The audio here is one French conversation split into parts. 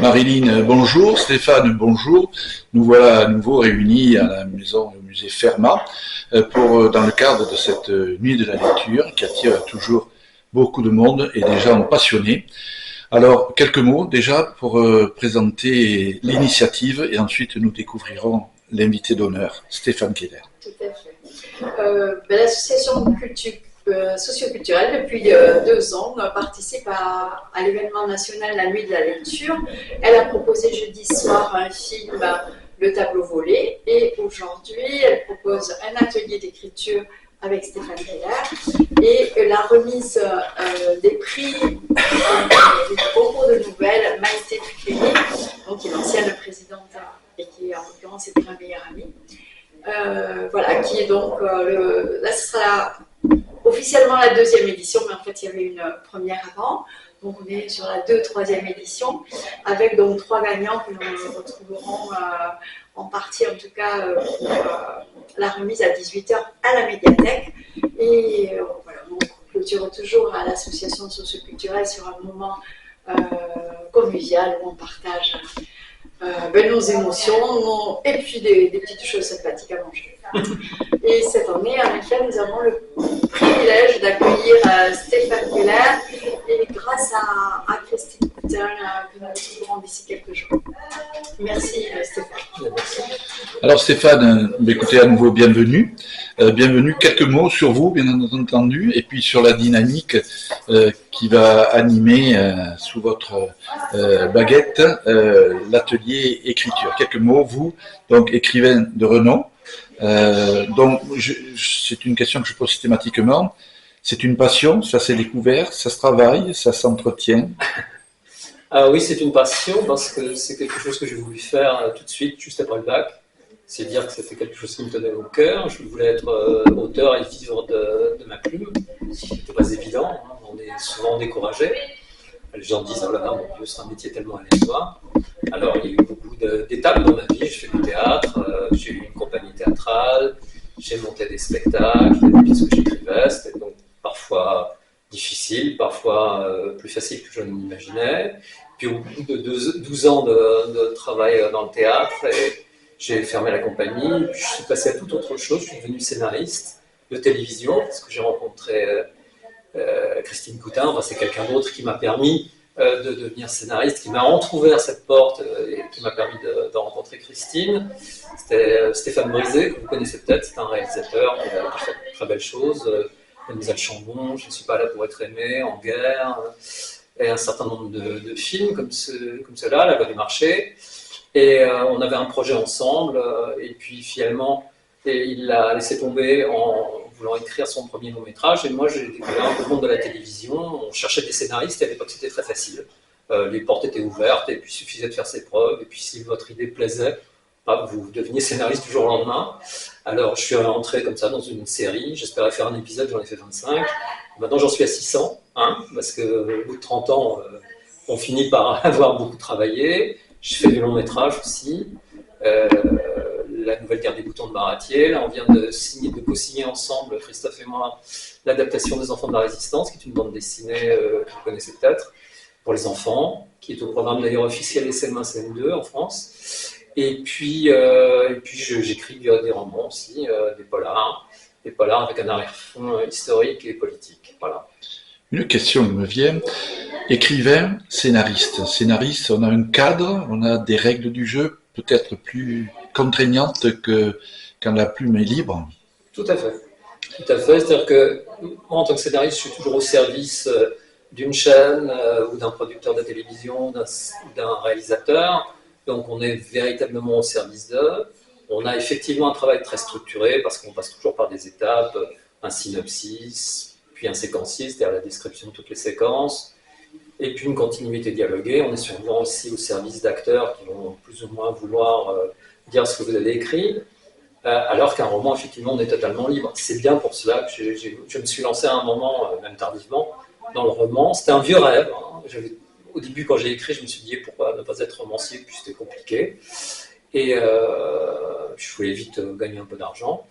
Marilyn, bonjour. Stéphane, bonjour. Nous voilà à nouveau réunis à la maison, au musée Fermat, dans le cadre de cette nuit de la lecture qui attire toujours beaucoup de monde et des gens passionnés. Alors, quelques mots déjà pour présenter l'initiative et ensuite nous découvrirons l'invité d'honneur, Stéphane Keller. Tout à fait. L'association socioculturelle, depuis 2 ans, participe à l'événement national La Nuit de la Lecture. Elle a proposé jeudi soir un film, Le Tableau volé, et aujourd'hui, elle propose un atelier d'écriture avec Stéphane Keller et la remise des prix du concours de nouvelles Maïté Tukeli, donc qui est l'ancienne présidente et qui en l'occurrence est ma meilleure amie. Voilà, qui est donc là ce sera officiellement la 2e édition, mais en fait il y avait une première avant. Donc on est sur la 3e édition, avec donc 3 gagnants que nous retrouverons en partie en tout cas pour la remise à 18h à la médiathèque. Et voilà, on clôture toujours à l'association socioculturelle sur un moment convivial où on partage nos émotions et puis des petites choses sympathiques à manger. Et cette année, en effet, nous avons le privilège d'accueillir Stéphane Keller et grâce à Christine Coutin que nous retrouverons d'ici quelques jours. Merci Stéphane. Alors Stéphane, écoutez à nouveau bienvenue. Bienvenue, quelques mots sur vous bien entendu et puis sur la dynamique qui va animer sous votre baguette l'atelier écriture. Quelques mots, vous, donc écrivain de renom. Donc c'est une question que je pose systématiquement. C'est une passion, ça s'est découvert, ça se travaille, ça s'entretient. Oui, c'est une passion parce que c'est quelque chose que j'ai voulu faire tout de suite, juste après le bac. C'est dire que c'était quelque chose qui me tenait au cœur. Je voulais être auteur et vivre de ma plume, ce qui n'était pas évident. Hein. On est souvent découragé. Les gens disent « Oh là là, mon Dieu, c'est un métier tellement aléatoire ». Alors, il y a eu beaucoup d'étapes dans ma vie. J'ai fait du théâtre, j'ai eu une compagnie théâtrale, j'ai monté des spectacles, des pièces que j'écrivais. C'était donc parfois difficile, parfois plus facile que je ne m'imaginais. Puis au bout de 12 ans de travail dans le théâtre, j'ai fermé la compagnie, puis je suis passé à toute autre chose. Je suis devenu scénariste de télévision, parce que j'ai rencontré Christine Coutin. Enfin, c'est quelqu'un d'autre qui m'a permis de devenir scénariste, qui m'a entrouvert cette porte et qui m'a permis de rencontrer Christine. C'était Stéphane Brisé, que vous connaissez peut-être. C'est un réalisateur qui a fait de très belles choses. Mademoiselle Chambon, Je ne suis pas là pour être aimé, En guerre, et un certain nombre de films comme ceux-là, La Loi des marchés. Et on avait un projet ensemble, et puis finalement, il l'a laissé tomber en voulant écrire son premier long-métrage. Et moi, j'ai découvert un peu le monde de la télévision. On cherchait des scénaristes, et à l'époque, c'était très facile. Les portes étaient ouvertes, et puis il suffisait de faire ses preuves. Et puis si votre idée plaisait, vous deveniez scénariste du jour au lendemain. Alors, je suis rentré comme ça dans une série. J'espérais faire un épisode, j'en ai fait 25. Maintenant, j'en suis à 600, hein, parce qu'au bout de 30 ans, on finit par avoir beaucoup travaillé. Je fais du long métrage aussi. La nouvelle guerre des boutons de Baratier. Là, on vient de co-signer ensemble, Christophe et moi, l'adaptation des Enfants de la Résistance, qui est une bande dessinée que vous connaissez peut-être, pour les enfants, qui est au programme d'ailleurs officiel SM1, SM2 en France. Et puis j'écris des romans aussi, des polars avec un arrière-fond historique et politique. Voilà. Une question me vient. Écrivain, scénariste. Scénariste, on a un cadre, on a des règles du jeu peut-être plus contraignantes que quand la plume est libre. Tout à fait. Tout à fait. C'est-à-dire que moi, en tant que scénariste, je suis toujours au service d'une chaîne ou d'un producteur de télévision, d'un réalisateur. Donc on est véritablement au service d'eux. On a effectivement un travail très structuré parce qu'on passe toujours par des étapes, un synopsis, puis un séquencier, c'est-à-dire la description de toutes les séquences, et puis une continuité dialoguée. On est souvent aussi au service d'acteurs qui vont plus ou moins vouloir dire ce que vous avez écrit, alors qu'un roman, effectivement, on est totalement libre. C'est bien pour cela que je me suis lancé à un moment, même tardivement, dans le roman. C'était un vieux rêve. Hein. Au début, quand j'ai écrit, je me suis dit pourquoi ne pas être romancier, puis c'était compliqué. Et je voulais vite gagner un peu d'argent.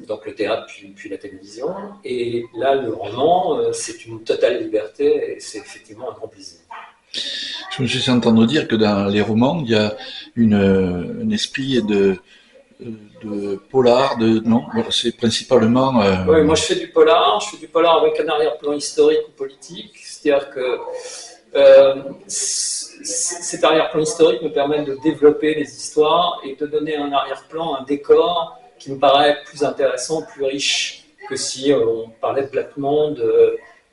Donc le théâtre puis la télévision. Et là, le roman, c'est une totale liberté et c'est effectivement un grand plaisir. Je me suis fait entendre dire que dans les romans, il y a un esprit de polar, non, c'est principalement... Oui, moi je fais du polar avec un arrière-plan historique ou politique, c'est-à-dire que cet arrière-plan historique me permet de développer les histoires et de donner un arrière-plan, un décor qui me paraît plus intéressant, plus riche que si on parlait platement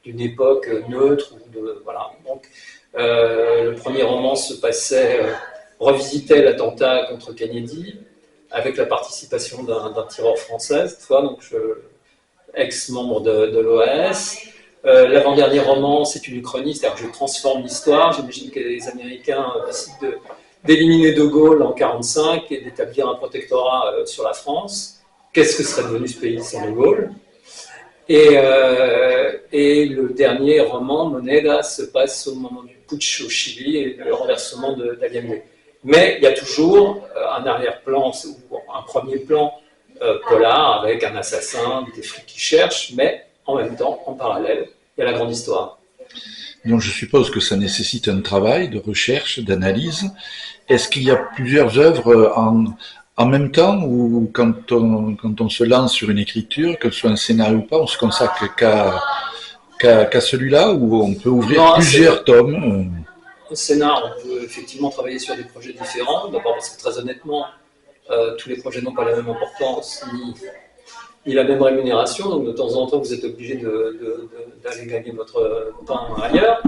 d'une époque neutre. Voilà. Donc, le premier roman revisitait l'attentat contre Kennedy avec la participation d'un tireur français cette fois, donc ex-membre de l'OAS. L'avant-dernier roman, c'est une uchronie, c'est-à-dire que je transforme l'histoire. J'imagine que les Américains décident d'éliminer De Gaulle en 1945 et d'établir un protectorat sur la France. Qu'est-ce que serait devenu ce pays sans De Gaulle ? Et le dernier roman, Moneda, se passe au moment du putsch au Chili et le renversement d'Allende. Mais il y a toujours un arrière-plan, ou un premier plan polar avec un assassin, des flics qui cherchent, mais en même temps, en parallèle, il y a la grande histoire. Donc je suppose que ça nécessite un travail de recherche, d'analyse. Est-ce qu'il y a plusieurs œuvres en même temps, ou quand on se lance sur une écriture, que ce soit un scénario ou pas, on se consacre qu'à celui-là, ou on peut ouvrir plusieurs tomes Un scénar, on peut effectivement travailler sur des projets différents. D'abord parce que très honnêtement, tous les projets n'ont pas la même importance, ni la même rémunération, donc de temps en temps vous êtes obligé d'aller gagner votre pain ailleurs.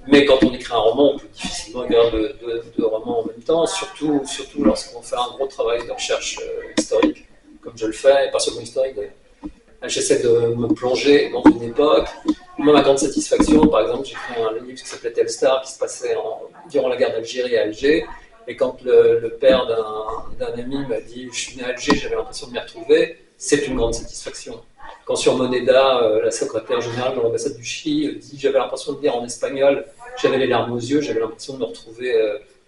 Mais quand on écrit un roman, on peut difficilement écrire deux romans en même temps, surtout lorsqu'on fait un gros travail de recherche historique, comme je le fais, et pas seulement historique d'ailleurs. J'essaie de me plonger dans une époque. Moi, ma grande satisfaction, par exemple, j'ai écrit un livre qui s'appelait Telstar, qui se passait durant la guerre d'Algérie à Alger. Et quand le père d'un ami m'a dit « je suis né à Alger, j'avais l'impression de m'y retrouver », c'est une grande satisfaction. Quand sur Moneda, la secrétaire générale de l'ambassade du Chili dit « j'avais l'impression de lire en espagnol, j'avais les larmes aux yeux, j'avais l'impression de me retrouver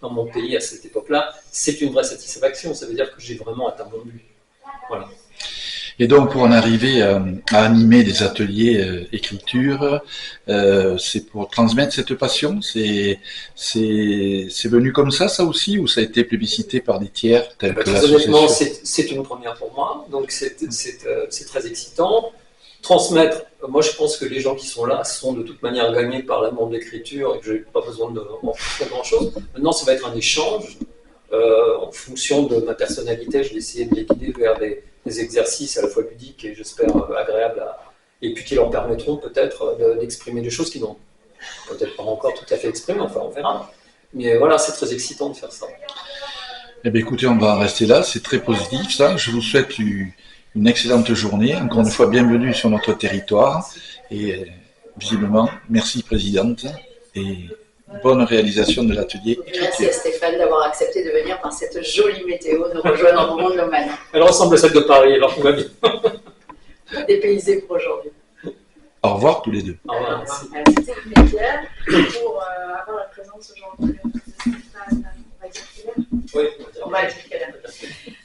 dans mon pays à cette époque-là », c'est une vraie satisfaction, ça veut dire que j'ai vraiment atteint mon but. Voilà. Et donc, pour en arriver à animer des ateliers écriture, c'est pour transmettre cette passion. C'est venu comme ça aussi, ou ça a été plébiscité par des tiers tels que l'association? Honnêtement, c'est une première pour moi, donc c'est très excitant. Transmettre, moi je pense que les gens qui sont là sont de toute manière gagnés par l'amour de l'écriture et que je n'ai pas besoin de faire grand-chose. Maintenant, ça va être un échange. En fonction de ma personnalité, je vais essayer de les guider vers des exercices à la fois ludiques et j'espère agréables, et puis qui leur permettront peut-être d'exprimer des choses qui n'ont peut-être pas encore tout à fait exprimées, enfin on verra. Mais voilà, c'est très excitant de faire ça. Eh bien écoutez, on va en rester là, c'est très positif ça. Je vous souhaite une excellente journée, encore une fois bienvenue sur notre territoire, et visiblement, merci Présidente, et bonne réalisation de l'atelier écriture. Merci à Stéphane d'avoir accepté de venir par cette jolie météo, nous rejoindre en moment de l'Oman. Elle ressemble à celle de Paris, alors tout va bien. Dépaysé pour aujourd'hui. Au revoir tous les deux. Au revoir, merci. Merci Pierre pour avoir la présence aujourd'hui de Stéphane, on va dire Pierre. Oui, On va dire Pierre.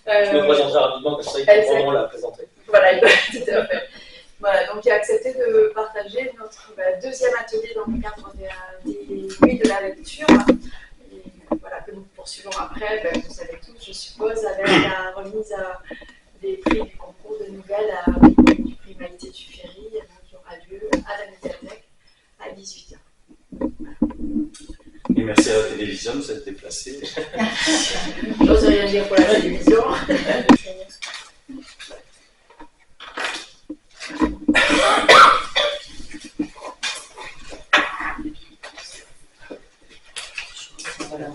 Je me présenterai rapidement, comme ça il faut vraiment la présenter. Voilà, tout à fait. Voilà, donc il a accepté de partager notre deuxième atelier dans le cadre des nuits de la lecture. Et, voilà, que nous poursuivons après, vous savez tous, je suppose, avec la remise des prix du concours de nouvelles du prix Maïté Tuféry, qui aura lieu à la médiathèque à 18h. Et merci à la télévision de s'être déplacée. J'ose rien dire pour la télévision. Voilà,